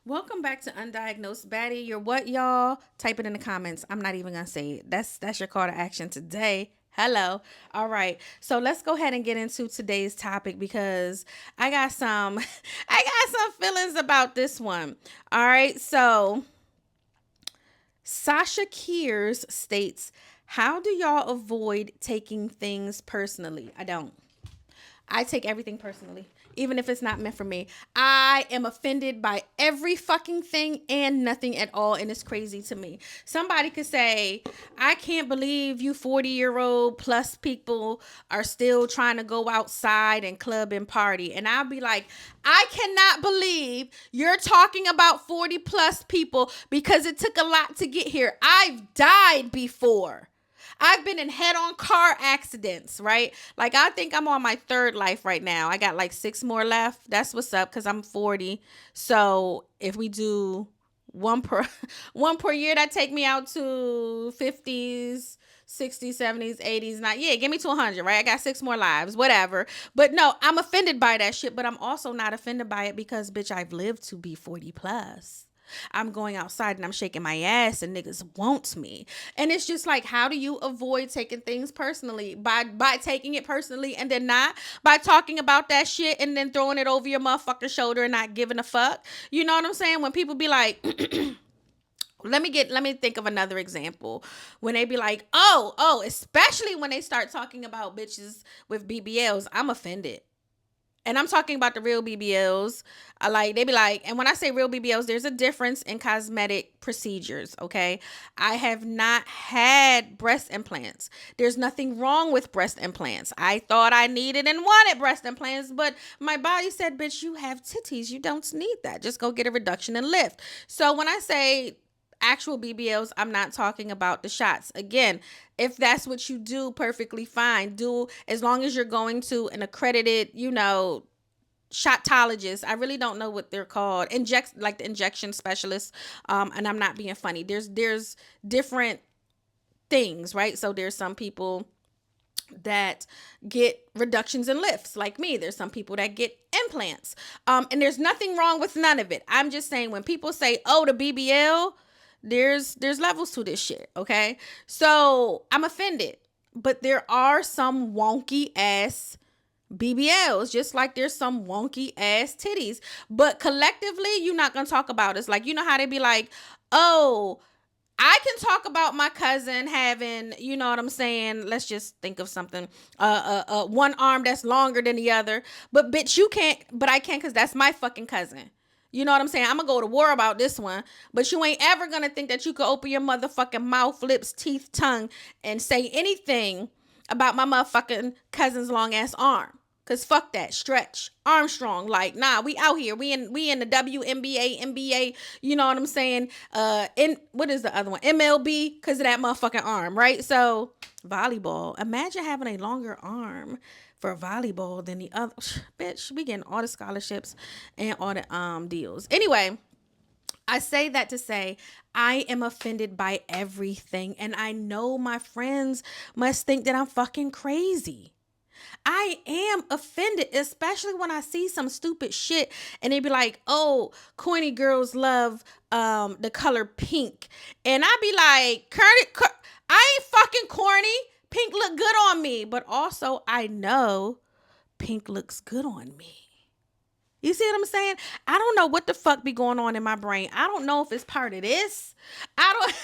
Welcome back to Undiagnosed Baddie. You're what, y'all? Type it in the comments. I'm not even gonna say it. That's your call to action today. Hello. All right. So let's go ahead and get into today's topic because I got some I got some feelings about this one. All right. So Sasha Kears states, "How do y'all avoid taking things personally?" I don't. I take everything personally, even if it's not meant for me. I am offended by every fucking thing and nothing at all, and it's crazy to me. Somebody could say, I can't believe you 40-year-old plus people are still trying to go outside and club and party. And I'll be like, I cannot believe you're talking about 40 plus people because it took a lot to get here. I've died before. I've been in head-on car accidents, right? Like, I think I'm on my third life right now. I got like 6 more left. That's what's up because I'm 40. So if we do one per one per year, that take me out to 50s, 60s, 70s, 80s. Not yeah, give me to 100, right? I got 6 more lives, whatever. But no, I'm offended by that shit. But I'm also not offended by it because, bitch, I've lived to be 40 plus. I'm going outside and I'm shaking my ass and niggas want me. And it's just like, how do you avoid taking things personally? By taking it personally and then not? By talking about that shit and then throwing it over your motherfucking shoulder and not giving a fuck? You know what I'm saying? When people be like, let me think of another example. When they be like, oh, especially when they start talking about bitches with BBLs, I'm offended. And I'm talking about the real BBLs. Like, they be like, and when I say real BBLs, there's a difference in cosmetic procedures, okay? I have not had breast implants. There's nothing wrong with breast implants. I thought I needed and wanted breast implants, but my body said, bitch, you have titties. You don't need that. Just go get a reduction and lift. So when I say actual BBLs, I'm not talking about the shots. Again, if that's what you do, perfectly fine. Do as long as you're going to an accredited, shotologist. I really don't know what they're called. Like the injection specialist. And I'm not being funny. There's different things, right? So there's some people that get reductions and lifts like me. There's some people that get implants. And there's nothing wrong with none of it. I'm just saying when people say, oh, the BBL, there's levels to this shit, okay? So I'm offended. But there are some wonky ass BBLs, just like there's some wonky ass titties. But collectively, you're not gonna talk about it. It's like, you know how they be like, oh, I can talk about my cousin having, you know what I'm saying? Let's just think of something. One arm that's longer than the other. But bitch, you can't, but I can because that's my fucking cousin. You know what I'm saying? I'm going to go to war about this one. But you ain't ever going to think that you could open your motherfucking mouth, lips, teeth, tongue, and say anything about my motherfucking cousin's long ass arm. Cause fuck that, stretch Armstrong. Like, nah, we out here. We in the WNBA, NBA. You know what I'm saying? In what is the other one? MLB, cause of that motherfucking arm, right? So volleyball. Imagine having a longer arm for volleyball than the other. Bitch, we getting all the scholarships and all the deals. Anyway, I say that to say I am offended by everything, and I know my friends must think that I'm fucking crazy. I am offended, especially when I see some stupid shit and they be like, oh, corny girls love the color pink. And I be like, I ain't fucking corny. Pink look good on me. But also I know pink looks good on me. You see what I'm saying? I don't know what the fuck be going on in my brain. I don't know if it's part of this. I don't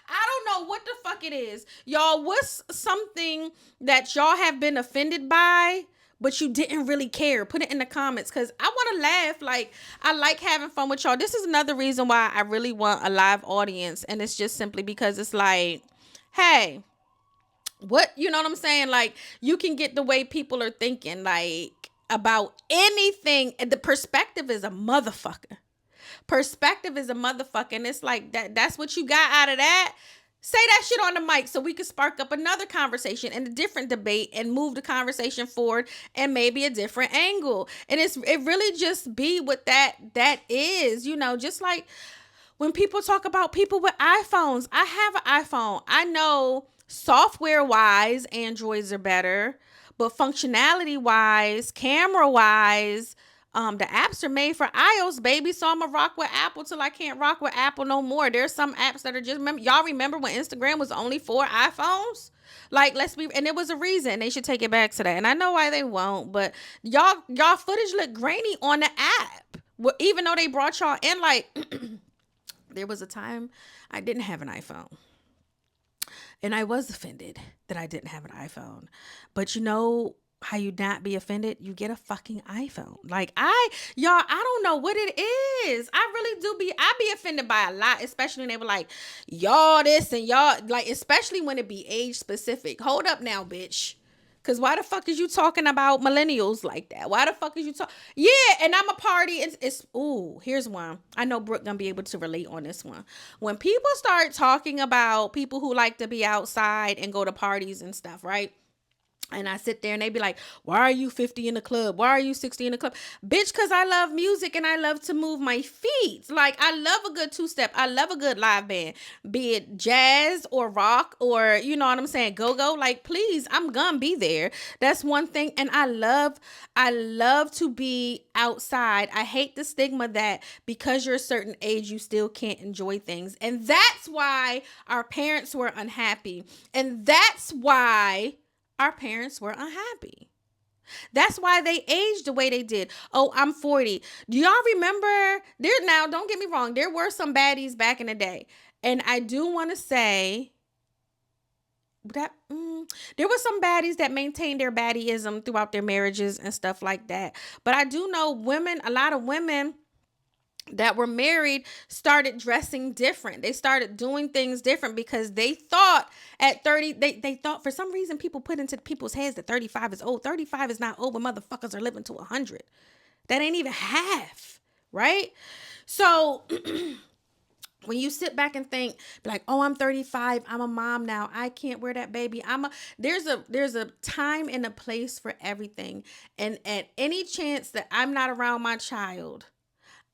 I don't know what the fuck it is. Y'all, what's something that y'all have been offended by, but you didn't really care? Put it in the comments because I want to laugh. Like, I like having fun with y'all. This is another reason why I really want a live audience. And it's just simply because it's like, hey, what, you know what I'm saying? Like, you can get the way people are thinking, like, about anything. And the perspective is a motherfucker. Perspective is a motherfucker. And it's like, that's what you got out of that. Say that shit on the mic so we can spark up another conversation and a different debate and move the conversation forward and maybe a different angle. And it really just be what that is, just like when people talk about people with iPhones. I have an iPhone. I know software wise, Androids are better, but functionality wise, camera wise, The apps are made for iOS, baby. So I'm gonna rock with Apple till I can't rock with Apple no more. There's some apps that are just, y'all remember when Instagram was only for iPhones? Like, let's be, and it was a reason they should take it back to that. And I know why they won't, but y'all footage look grainy on the app. Well, even though they brought y'all in, like, there was a time I didn't have an iPhone. And I was offended that I didn't have an iPhone. But you know how you not be offended? You get a fucking iPhone. Like y'all, I don't know what it is. I really do I be offended by a lot, especially when they were like, y'all this and y'all, like, especially when it be age specific. Hold up now, bitch. Cause why the fuck is you talking about millennials like that? Why the fuck is you talk? Yeah, and I'm a party. Ooh, here's one. I know Brooke gonna be able to relate on this one. When people start talking about people who like to be outside and go to parties and stuff, right? And I sit there and they be like, why are you 50 in the club? Why are you 60 in the club? Bitch, because I love music and I love to move my feet. Like, I love a good two-step. I love a good live band, be it jazz or rock or, you know what I'm saying, go-go. Like, please, I'm gonna be there. That's one thing. And I love to be outside. I hate the stigma that because you're a certain age, you still can't enjoy things. And that's why our parents were unhappy. And that's why our parents were unhappy. That's why they aged the way they did. Oh, I'm 40. Do y'all remember? Now, don't get me wrong. There were some baddies back in the day. And I do want to say that there were some baddies that maintained their baddieism throughout their marriages and stuff like that. But I do know a lot of women that were married started dressing different. They started doing things different because they thought at 30, they thought for some reason people put into people's heads that 35 is old. 35 is not old when motherfuckers are living to 100. That ain't even half, right? So when you sit back and think like, oh, I'm 35, I'm a mom now, I can't wear that baby. There's a time and a place for everything. And at any chance that I'm not around my child,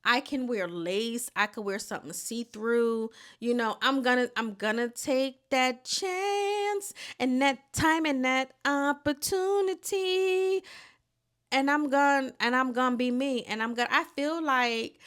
I can wear lace. I could wear something see-through. You know, I'm gonna take that chance and that time and that opportunity. And I'm gonna be me. And I feel like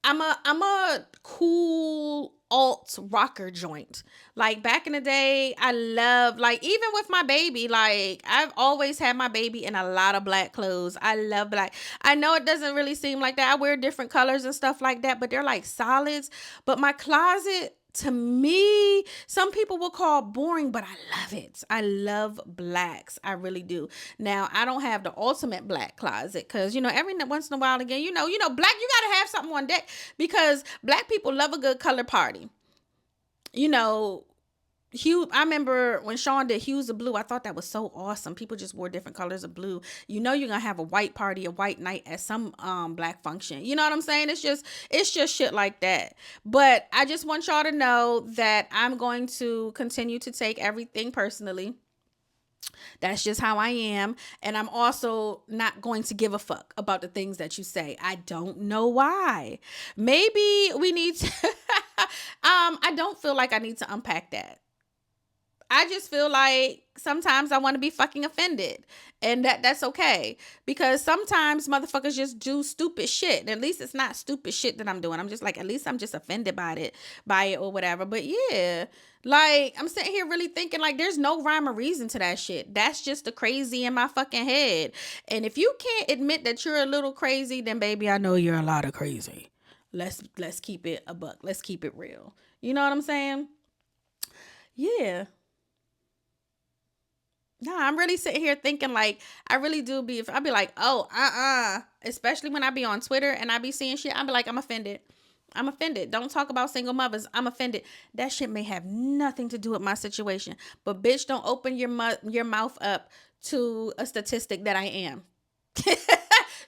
I'm a cool alt rocker joint. Like back in the day, I love, like, even with my baby, like I've always had my baby in a lot of black clothes. I love black. I know it doesn't really seem like that. I wear different colors and stuff like that, but they're like solids. But my closet, to me, some people will call boring, but I love it. I love blacks. I really do. Now, I don't have the ultimate black closet because, you know, every once in a while again, you know, black, you got to have something on deck because black people love a good color party. You know, Hue, I remember when Sean did Hues of Blue. I thought that was so awesome. People just wore different colors of blue. You know, you're gonna have a white party, a white night at some black function. You know what I'm saying? It's just shit like that. But I just want y'all to know that I'm going to continue to take everything personally. That's just how I am. And I'm also not going to give a fuck about the things that you say. I don't know why. Maybe we need to I don't feel like I need to unpack that. I just feel like sometimes I want to be fucking offended, and that's okay, because sometimes motherfuckers just do stupid shit. And at least it's not stupid shit that I'm doing. I'm just like, at least I'm just offended by it or whatever. But yeah, like I'm sitting here really thinking like there's no rhyme or reason to that shit. That's just the crazy in my fucking head. And if you can't admit that you're a little crazy, then baby, I know you're a lot of crazy. Let's keep it a buck. Let's keep it real. You know what I'm saying? Yeah. No, I'm really sitting here thinking like I really do be. If I be like, oh, especially when I be on Twitter and I be seeing shit, I be like, I'm offended. I'm offended. Don't talk about single mothers. I'm offended. That shit may have nothing to do with my situation, but bitch, don't open your mouth up to a statistic that I am.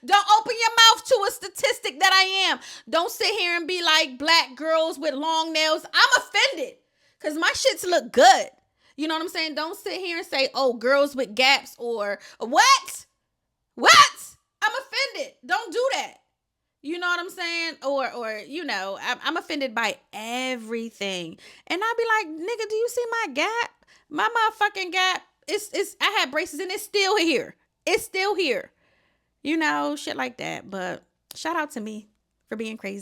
Don't open your mouth to a statistic that I am. Don't sit here and be like black girls with long nails. I'm offended because my shits look good. You know what I'm saying? Don't sit here and say, oh, girls with gaps or what? What? I'm offended. Don't do that. You know what I'm saying? Or you know, I'm offended by everything. And I'll be like, nigga, do you see my gap? My motherfucking gap. I had braces and it's still here. It's still here. Shit like that. But shout out to me for being crazy.